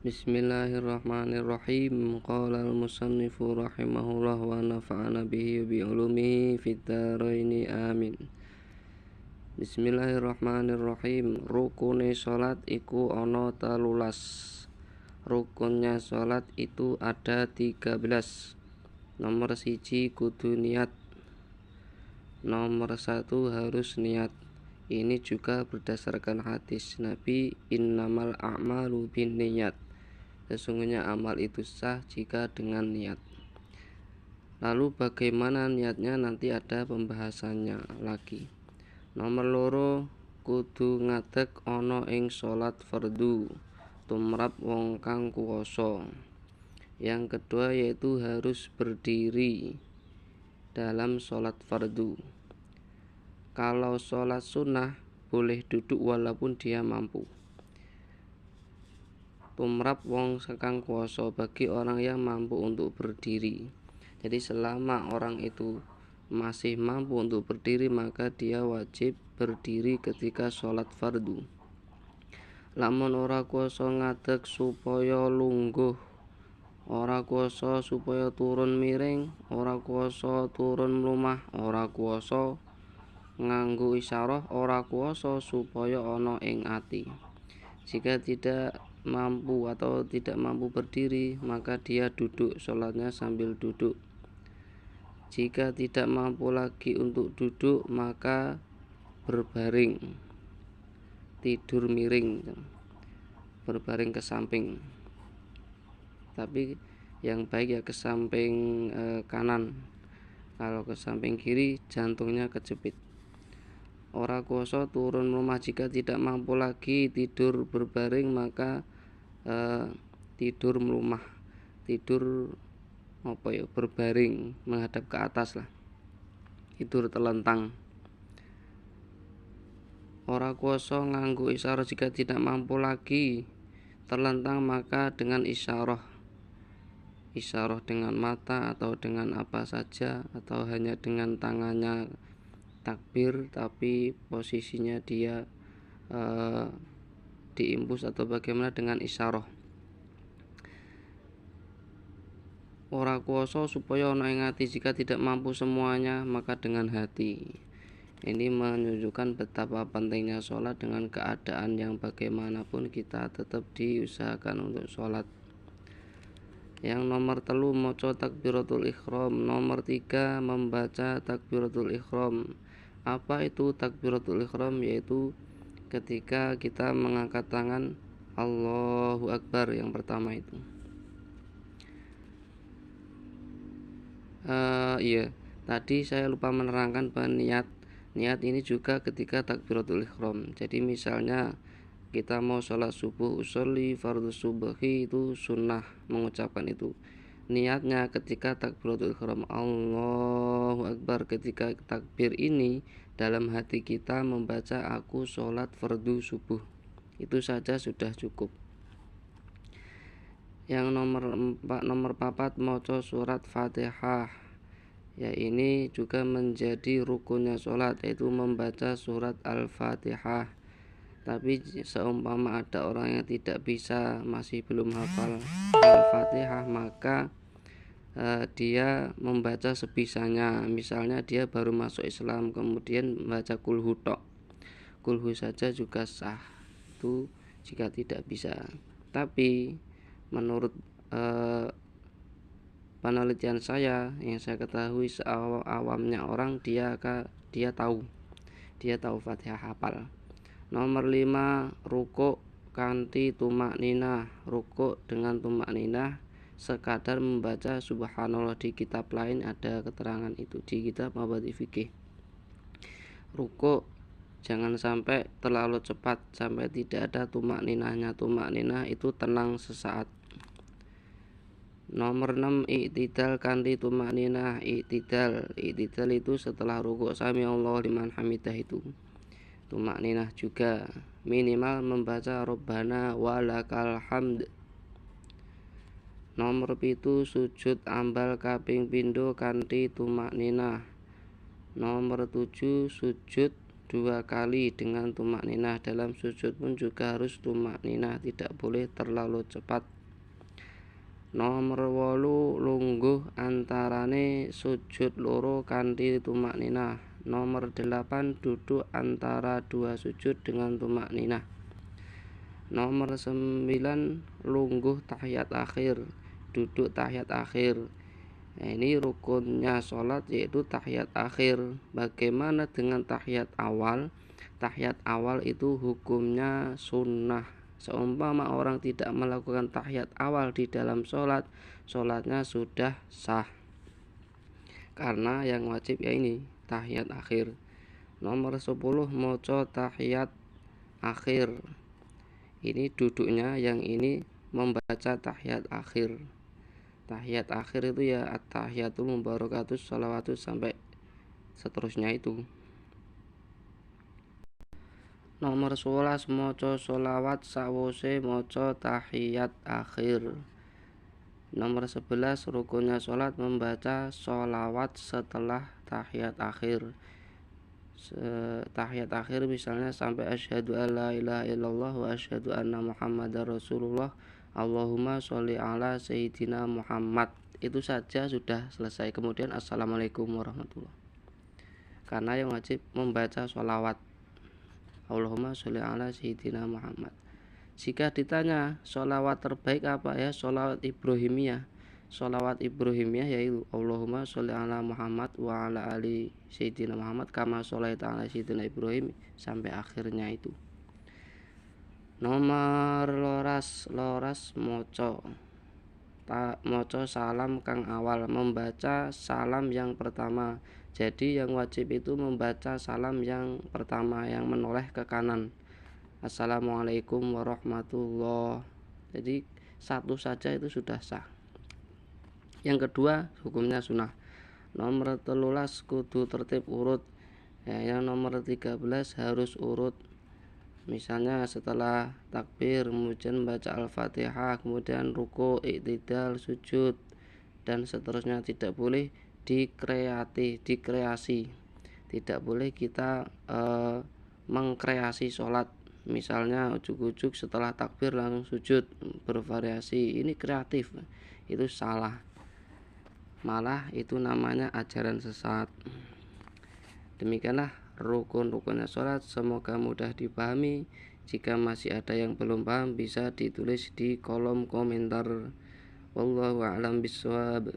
Bismillahirrahmanirrahim. Qala al-musannifu rahimahullah wa nafa'ana bihi bi ulumihi fid dharaini amin. Bismillahirrahmanirrahim. Rukune salat iku ana 13. Rukunnya salat itu ada 13. Nomor 1 kudu niat. Nomor 1 harus niat. Ini juga berdasarkan hadis Nabi, innamal a'malu binniyat. Sesungguhnya amal itu sah jika dengan niat. Lalu bagaimana niatnya, nanti ada pembahasannya lagi. Nomor 2 kudu ngadeg ana ing salat fardu tumrap wong kang kuwasa. Yang kedua yaitu harus berdiri dalam salat fardu. Kalau salat sunnah boleh duduk walaupun dia mampu. Tumrap wong sekang kuwasa, bagi orang yang mampu untuk berdiri. Jadi selama orang itu masih mampu untuk berdiri, maka dia wajib berdiri ketika sholat fardu. Lamun ora kuwasa ngadeg supaya lungguh, ora kuwasa supaya turun miring, ora kuwasa turun mlumah, ora kuwasa nganggo isyarah, ora kuwasa supaya ana ing ati. Jika tidak mampu atau tidak mampu berdiri, maka dia duduk, sholatnya sambil duduk. Jika tidak mampu lagi untuk duduk, maka berbaring, tidur miring, berbaring ke samping. Tapi yang baik ya ke samping kanan. Kalau ke samping kiri, jantungnya kejepit. Ora kuwasa turun rumah, jika tidak mampu lagi tidur berbaring, maka tidur melumah, tidur berbaring menghadap ke atas lah, tidur telentang. Ora kuwasa nganggo isyarah, jika tidak mampu lagi terlentang, maka dengan isyarah dengan mata atau dengan apa saja, atau hanya dengan tangannya takbir tapi posisinya dia diimpus atau bagaimana, dengan isyarah. Ora kuwasa supaya ana ing ati, jika tidak mampu semuanya maka dengan hati. Ini menunjukkan betapa pentingnya sholat. Dengan keadaan yang bagaimanapun kita tetap diusahakan untuk sholat. Yang nomor 3 maca takbiratul ihram. Nomor 3 membaca takbiratul ihram. Apa itu takbiratul ihram? Yaitu ketika kita mengangkat tangan Allahu Akbar, yang pertama itu. Tadi saya lupa menerangkan bahwa niat ini juga ketika takbiratul ihram. Jadi misalnya kita mau sholat subuh, usolli fardhu subhi, itu sunnah mengucapkan itu. Niatnya ketika takbiratul ihram Allahu Akbar. Ketika takbir ini dalam hati kita membaca aku sholat fardu subuh, itu saja sudah cukup. Yang nomor 4 maca surat Fatihah. Ya, ini juga menjadi rukunnya sholat, yaitu membaca surat Al-Fatihah. Tapi seumpama ada orang yang tidak bisa, masih belum hafal Al-Fatihah, maka dia membaca sebisanya. Misalnya dia baru masuk Islam, kemudian membaca kulhu tok, kulhu saja juga sah, itu jika tidak bisa. Tapi menurut penelitian saya, yang saya ketahui seawamnya orang, dia tahu Fatihah, hafal. Nomor 5 rukuk kanthi tumak ninah. Rukuk dengan tumak ninah sekadar membaca subhanallah. Di kitab lain ada keterangan itu, di kitab Mabadi Fikih. Rukuk jangan sampai terlalu cepat sampai tidak ada tumak ninahnya. Tumak ninah itu tenang sesaat. Nomor 6 i'tidal kanthi tumak ninah. I'tidal itu setelah rukuk sami Allahu liman hamidah, itu tumak ninah juga. Minimal membaca Rabbana walakal hamd. Nomor 7 sujud ambal kaping pindho kanthi tumak ninah. Nomor 7 sujud 2 kali dengan tumakninah. Dalam sujud pun juga harus tumakninah, tidak boleh terlalu cepat. Nomor 8 lungguh antarane sujud loro kanthi tumakninah. Nomor 8 duduk antara 2 sujud dengan tumakninah. Nomor 9 lungguh tahiyat akhir, duduk tahiyat akhir. Nah, ini rukunnya sholat yaitu tahiyat akhir. Bagaimana dengan tahiyat awal? Tahiyat awal itu hukumnya sunnah. Seumpama orang tidak melakukan tahiyat awal di dalam sholat, sholatnya sudah sah. Karena yang wajib ya ini tahiyat akhir. Nomor 10 moco tahiyat akhir. Ini duduknya, yang ini membaca tahiyat akhir. Tahiyat akhir itu ya at-tahiyatul mubarakatus sholawatu sampai seterusnya itu. Nomor 11 maca sholawat sawise maca tahiyat akhir. Nomor 11 rukunnya sholat membaca sholawat setelah tahiyat akhir. Tahiyat akhir misalnya sampai asyhadu alla ilaha illallah wa asyhadu anna muhammadar rasulullah Allahumma sholli ala sayyidina Muhammad, itu saja sudah selesai. Kemudian assalamualaikum warahmatullahi. Karena yang wajib membaca sholawat Allahumma sholli ala sayyidina Muhammad. Jika ditanya sholawat terbaik apa ya, sholawat Ibrahimiyah. Sholawat Ibrahimiyah yaitu Allahumma sholli ala Muhammad wa ala ali sayyidina Muhammad kama sholaita ala sayyidina Ibrahim sampai akhirnya itu. Nomor loras moco salam kang awal, membaca salam yang pertama. Jadi yang wajib itu membaca salam yang pertama yang menoleh ke kanan. Assalamualaikum warahmatullahi. Jadi satu saja itu sudah sah. Yang kedua hukumnya sunnah. Nomor 13 kudu tertib urut. Yang nomor 13 harus urut. Misalnya setelah takbir kemudian baca Al-Fatihah, kemudian ruku, i'tidal, sujud dan seterusnya. Tidak boleh dikreasi. Tidak boleh kita mengkreasi sholat. Misalnya ujuk-ujuk setelah takbir langsung sujud, bervariasi. Ini kreatif, itu salah. Malah itu namanya ajaran sesat. Demikianlah rukun-rukunnya sholat, semoga mudah dipahami. Jika masih ada yang belum paham bisa ditulis di kolom komentar. Wallahu a'lam bishawab.